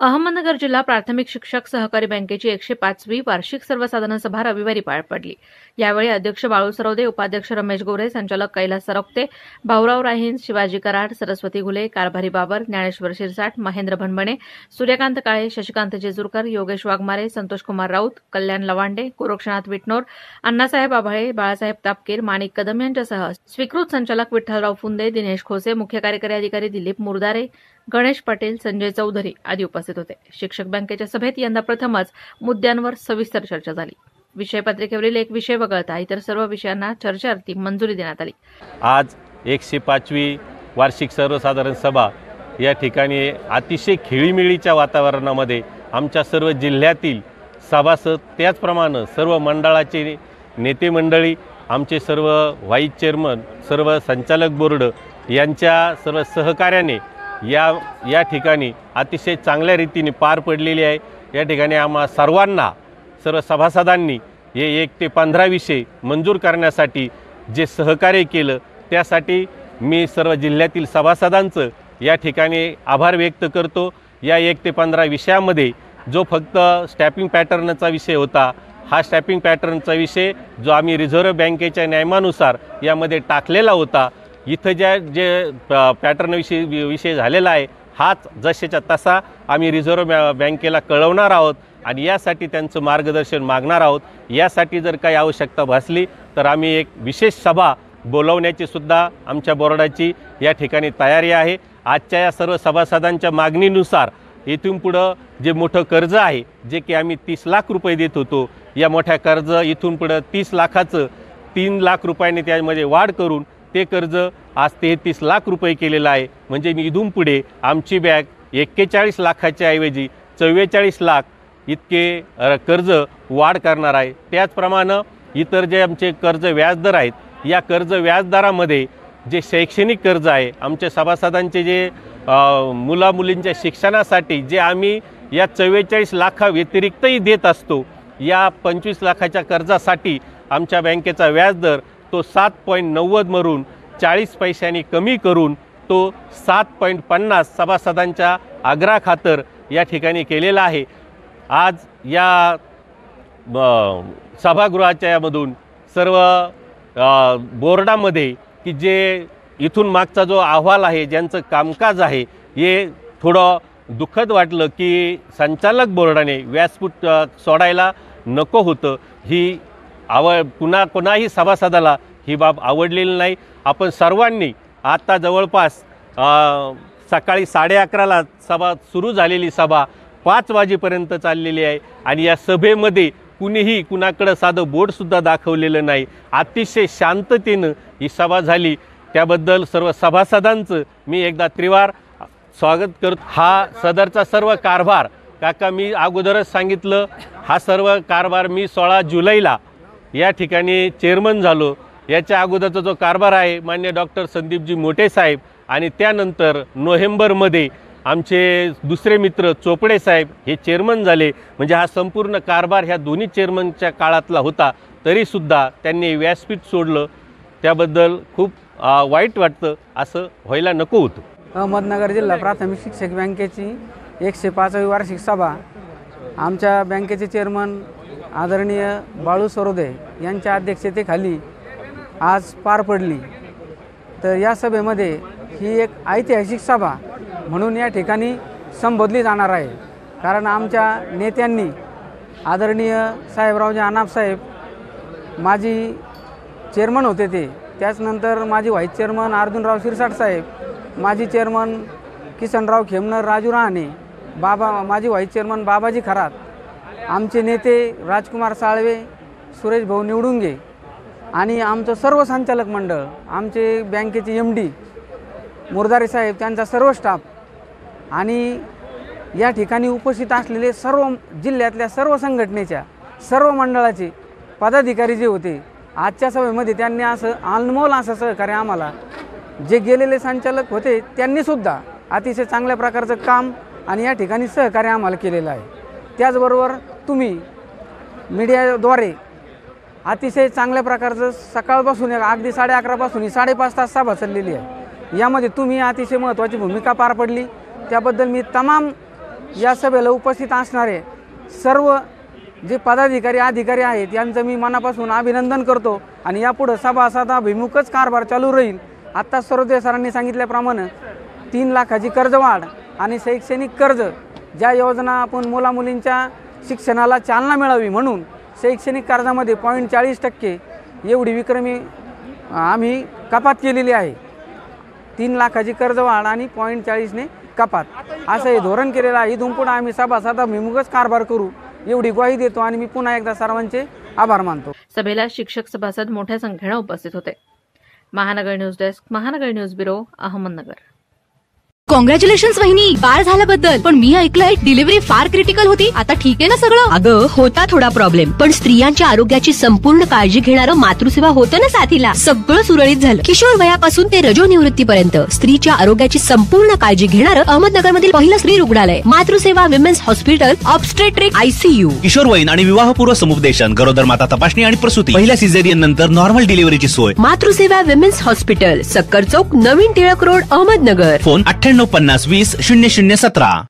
अहमदनगर जिल्हा प्राथमिक शिक्षक सहकारी बँकेची 105वी वार्षिक सर्वसाधारण सभा रविवारी पार पडली। यावेळी अध्यक्ष बाळू सरवदे, उपाध्यक्ष रमेश गोरे, संचालक कैलास सरकते, भाऊराव राहीन, शिवाजी कराड, सरस्वती घुले, कारभारी बाबर, ज्ञानेश्वर शिरसाट, महेंद्र भनभणे, सूर्यकांत काळे, शशिकांत जेजुरकर, योगेश वाघमारे, संतोष कुमार राऊत, कल्याण लवांडे, गोरक्षनाथ विटनोर, अण्णासाहेब आभाळे, बाळासाहेब तापकीर, माणिक कदम यांच्यासह स्वीकृत संचालक विठ्ठलराव फुंदे, दिनेश खोसे, मुख्य कार्यकारी अधिकारी दिलीप मुरदारे, गणेश पाटील, संजय चौधरी आदी उपस्थित होते। शिक्षक बँकेच्या सभेत यंदा प्रथमच मुद्द्यांवर सविस्तर चर्चा झाली। विषय पत्रिकेवरील एक विषय वगळता इतर सर्व विषयांना चर्चाअर्थी मंजुरी देण्यात आली। आज 105वी वार्षिक सर्वसाधारण सभा या ठिकाणी अतिशय खेळीमेळीच्या वातावरणामध्ये आमच्या सर्व जिल्ह्यातील सभासद, त्याचप्रमाणे सर्व मंडळाचे नेते मंडळी, आमचे सर्व व्हाईस चेअरमन, सर्व संचालक बोर्ड यांच्या सर्व सहकार्याने या ठिकाणी अतिशय चांगल्या रीतीने पार पडलेली आहे। या ठिकाणी आम्हा सर्वांना, सर्व सभासदांनी हे 1 ते 15 विषय मंजूर करण्यासाठी जे सहकार्य केलं त्यासाठी मी सर्व जिल्ह्यातील सभासदांचं या ठिकाणी आभार व्यक्त करतो। या 1 ते 15 विषयामध्ये जो फक्त स्टॅम्पिंग पॅटर्नचा विषय होता, हा स्टॅम्पिंग पॅटर्नचा विषय जो आम्ही रिझर्व्ह बँकेच्या नियमानुसार यामध्ये टाकलेला होता, इथं जे पॅटर्न विषय झालेला आहे हाच जशाच्या तसा आम्ही रिझर्व्ह बँकेला कळवणार आहोत आणि यासाठी त्यांचं मार्गदर्शन मागणार आहोत। यासाठी जर काही आवश्यकता भासली तर आम्ही एक विशेष सभा बोलवण्याची सुद्धा आमच्या बोर्डाची या ठिकाणी तयारी आहे। आजच्या या सर्व सभासदांच्या मागणीनुसार इथून पुढं जे मोठं कर्ज आहे, जे की आम्ही 30 लाख रुपये देत होतो, या मोठ्या कर्ज इथून पुढं 30 लाखाचं 3 लाख रुपयांनी त्यामध्ये वाढ करून ते कर्ज आज 33 लाख रुपये केलेलं आहे। म्हणजे मी इथून पुढे आमची बँक 41 लाखाच्या ऐवजी 44 लाख इतके कर्ज वाढ करणार आहे। त्याचप्रमाणे इतर जे आमचे कर्ज व्याजदर आहेत, या कर्ज व्याजदरामध्ये जे शैक्षणिक कर्ज आहे, आमच्या सभासदांचे जे मुलामुलींच्या शिक्षणासाठी जे आम्ही या 44 लाखाव्यतिरिक्तही देत असतो, या 25 लाखाच्या कर्जासाठी आमच्या बँकेचा व्याजदर तो 7.90 मरून 40 पैशांनी कमी करून तो 7.50 सभासदांच्या आग्रहाखातर या ठिकाणी केलेला आहे। आज या सभागृहाच्या यामधून सर्व बोर्डामध्ये की जे इथून मागचा जो अहवाल आहे, ज्यांचं कामकाज आहे, हे थोडं दुःखद वाटलं की संचालक बोर्डाने व्यासपीठ सोडायला नको होतं। ही कोणाही सभासदाला ही बाब आवडलेली नाही। आपण सर्वांनी आता जवळपास सकाळी 11:30ला सभा सुरू झालेली सभा 5 वाजेपर्यंत चाललेली आहे आणि या सभेमध्ये कुणीही कुणाकडं साधं बोर्डसुद्धा दाखवलेलं नाही। अतिशय शांततेनं ही सभा झाली, त्याबद्दल सर्व सभासदांचं मी एकदा त्रिवार स्वागत करतो। हा सदरचा सर्व कारभार काका मी अगोदरच सांगितलं, हा सर्व कारभार मी 16 जुलैला या ठिकाणी चेअरमन झालो। याच्या अगोदरचा जो कारभार आहे मान्य डॉक्टर संदीपजी मोठे साहेब आणि त्यानंतर नोव्हेंबरमध्ये आमचे दुसरे मित्र चोपडे साहेब हे चेअरमन झाले। म्हणजे हा संपूर्ण कारभार ह्या दोन्ही चेअरमनच्या काळातला होता, तरीसुद्धा त्यांनी व्यासपीठ सोडलं, त्याबद्दल खूप वाईट वाटतं। असं व्हायला नको होतं। अहमदनगर जिल्हा प्राथमिक शिक्षक बँकेची 105वी वार्षिक सभा आमच्या बँकेचे चेअरमन आदरणीय बाळू सरवदे यांच्या अध्यक्षतेखाली आज पार पडली। तर या सभेमध्ये ही एक ऐतिहासिक सभा म्हणून या ठिकाणी संबोधली जाणार आहे। कारण आमच्या नेत्यांनी आदरणीय साहेबरावजी आनापसाहेब माजी चेअरमन होते ते, त्याचनंतर माजी व्हाईस चेअरमन अर्जुनराव शिरसाट साहेब, माजी चेअरमन किसनराव खेमनर, राजू रहाणे, माजी व्हाईस चेअरमन बाबाजी खरात, आमचे नेते राजकुमार साळवे, सुरेश भाऊ निवडुंगे आणि आमचं सर्व संचालक मंडळ, आमचे बँकेचे MD मुरदारे साहेब, त्यांचा सर्व स्टाफ आणि या ठिकाणी उपस्थित असलेले सर्व जिल्ह्यातल्या सर्व संघटनेच्या सर्व मंडळाचे पदाधिकारी जे होते, आजच्या सभेमध्ये त्यांनी असं अनमोल असं सहकार्य आम्हाला, जे गेलेले संचालक होते त्यांनीसुद्धा अतिशय चांगल्या प्रकारचं काम आणि या ठिकाणी सहकार्य आम्हाला केलेलं आहे। त्याचबरोबर तुम्ही मीडियाद्वारे अतिशय चांगल्या प्रकारचं सकाळपासून अगदी 11:30 पासून 5.5 तास सभा चाललेली आहे। यामध्ये तुम्ही अतिशय महत्त्वाची भूमिका पार पडली, त्याबद्दल मी तमाम या सभेला उपस्थित असणारे सर्व जे पदाधिकारी अधिकारी आहेत यांचं मी मनापासून अभिनंदन करतो आणि यापुढं सभासदाभिमुखच कारभार चालू राहील. आत्ता सरोदे सरांनी सांगितल्याप्रमाणे 3 लाखाची कर्जवाढ आणि शैक्षणिक कर्ज ज्या योजना आपण मुलामुलींच्या शिक्षणाला चालना मिळावी म्हणून शैक्षणिक कर्जामध्ये 0.40% एवढी विक्रमी आम्ही कपात केलेली आहे. 3 लाखाची कर्जवाढ आणि 0.40ने कपात असं हे धोरण केलेलं आहे. इथून पुढे आम्ही सभासदाभिमुखच कारभार करू एवढी ग्वाही देतो आणि मी पुन्हा एकदा सर्वांचे आभार मानतो. सभेला शिक्षक सभासद मोठ्या संख्येने उपस्थित होते. महानगर न्यूज डेस्क, महानगर न्यूज ब्युरो, अहमदनगर. कॉंग्रॅच्युलेशन्स वहिनी, बाळ झाल्याबद्दल. पण मी ऐकलंय डिलिव्हरी फार क्रिटिकल होती. आता ठीक आहे ना सगळं? अगं होता थोडा प्रॉब्लेम, पण स्त्रियांच्या आरोग्याची संपूर्ण काळजी घेणारं मातृसेवा होतं ना साथीला. सगळं सुरळीत झालं. किशोर वयापासून ते रजोनिवृत्तीपर्यंत स्त्रीच्या आरोग्याची संपूर्ण काळजी घेणारं अहमदनगर मधील पहिलं स्त्री रुग्णालय Matruseva women's hospital, obstetric ICU. किशोरवयीन आणि विवाहपूर्व समुपदेशन, गरोदर माता तपासणी आणि प्रसूती, पहिल्या सिझेरियन नंतर नॉर्मल डिलिव्हरीची सोय. मातृसेवा विमेन्स हॉस्पिटल, सक्कर चौक, नवीन टिळक रोड, अहमदनगर. फोन 9850 20 0017.